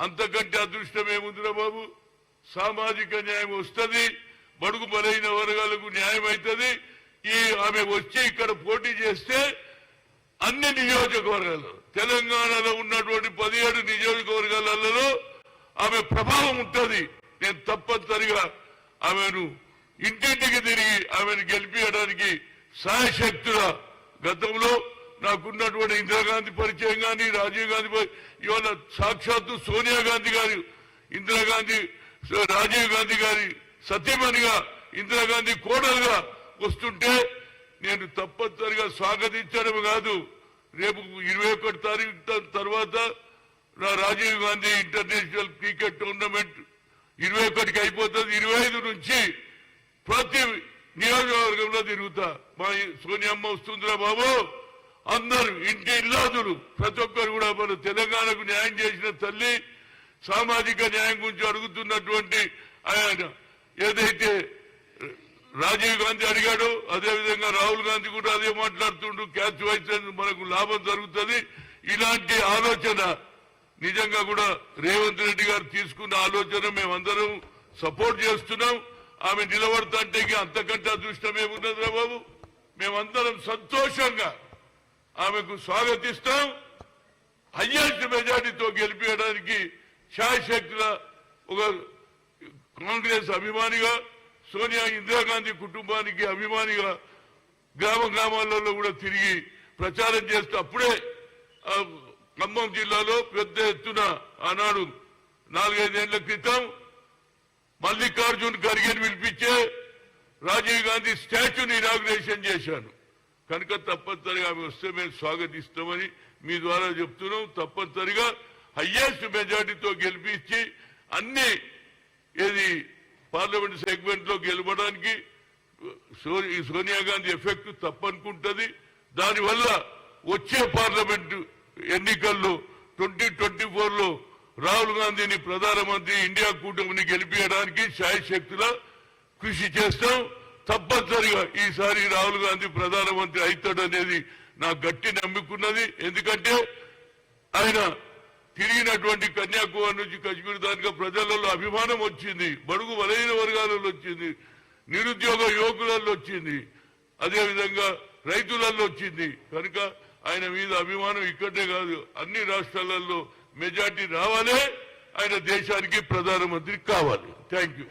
అంతకంటే అదృష్టం ఏముందిరా బాబు? సామాజిక న్యాయం వస్తుంది, బడుగు బలైన వర్గాలకు న్యాయం అవుతుంది. ఆమె వచ్చి ఇక్కడ పోటీ చేస్తే అన్ని నియోజకవర్గాలు తెలంగాణలో ఉన్నటువంటి 17 నియోజకవర్గాలలో ఆమె ప్రభావం ఉంటుంది. నేను తప్పనిసరిగా ఆమెను ఇంటింటికి తిరిగి ఆమెను గెలిపించడానికి సాయశక్తుల గతంలో నాకున్నటువంటి ఇందిరాగాంధీ పరిచయం కానీ, రాజీవ్ గాంధీ, ఇవాళ సాక్షాత్తు సోనియా గాంధీ గారు ఇందిరాగాంధీ, రాజీవ్ గాంధీ గారి సతీమణిగా ఇందిరాగాంధీ కోడలుగా వస్తుంటే నేను తప్పనిసరిగా స్వాగతించడం కాదు, రేపు 21 తారీఖు తర్వాత Rajiv Gandhi international cricket tournament 21కి అయిపోతుంది. 25 నుంచి ప్రతి నియోజకవర్గంలో తిరుగుతా. మా సోనియమ్మ వస్తుందిరా బాబు, అందరూ ఇంటి ఇల్లాదులు ప్రతి ఒక్కరు కూడా మన తెలంగాణకు న్యాయం చేసిన తల్లి, సామాజిక న్యాయం గురించి అడుగుతున్నటువంటి ఆయన ఏదైతే రాజీవ్ గాంధీ అడిగాడు, అదేవిధంగా రాహుల్ గాంధీ కూడా అదే మాట్లాడుతుండు. క్యాచ్ వైస్ మనకు లాభం జరుగుతుంది. ఇలాంటి ఆలోచన నిజంగా కూడా రేవంత్ రెడ్డి గారు తీసుకున్న ఆలోచన మేమందరం సపోర్ట్ చేస్తున్నాం. ఆమె నిలబడతాంటే అంతకంటే అదృష్టం ఏమున్నది బాబు? మేమందరం సంతోషంగా ఆమెకు స్వాగతిస్తాం. హయ్యెస్ట్ మెజార్టీతో గెలిపించడానికి శాయశక్తుల ఒక కాంగ్రెస్ అభిమానిగా, సోనియా ఇందిరాగాంధీ కుటుంబానికి అభిమానిగా గ్రామాలలో కూడా తిరిగి ప్రచారం చేస్తూ అప్పుడే ఖమ్మం జిల్లాలో పెద్ద ఎత్తున ఆనాడు 4-5 ఏళ్ల క్రితం మల్లికార్జున్ ఖర్గేని పిలిపించే రాజీవ్ గాంధీ స్టాచ్యూని ఇనాగ్రేషన్ చేశాను. కనుక తప్పనిసరిగా ఆమె వస్తే మేము స్వాగతిస్తామని మీ ద్వారా చెప్తున్నాం. తప్పనిసరిగా హయ్యెస్ట్ మెజార్టీతో గెలిపించి అన్ని పార్లమెంట్ సెగ్మెంట్ లో గెలవడానికి సోనియా గాంధీ ఎఫెక్ట్ తప్పనుకుంటుంది. దానివల్ల వచ్చే పార్లమెంట్ ఎన్నికల్లో 2024లో రాహుల్ గాంధీని ప్రధానమంత్రి, ఇండియా కూటమిని గెలిపించడానికి శాయశక్తుల కృషి చేస్తాం. తప్పనిసరిగా ఈసారి రాహుల్ గాంధీ ప్రధానమంత్రి అవుతాడనేది నా గట్టి నమ్ముకున్నది. ఎందుకంటే ఆయన తిరిగినటువంటి కన్యాకుమారి నుంచి కశ్మీర్ దానిగా ప్రజలలో అభిమానం వచ్చింది, బడుగు బలైన వర్గాలలో వచ్చింది, నిరుద్యోగ యువకులలో వచ్చింది, అదేవిధంగా రైతులలో వచ్చింది. కనుక ఆయన మీద అభిమానం ఇక్కడే కాదు అన్ని రాష్ట్రాలలో మెజార్టీ రావాలి. ఆయన దేశానికి ప్రధానమంత్రి కావాలి. Thank you.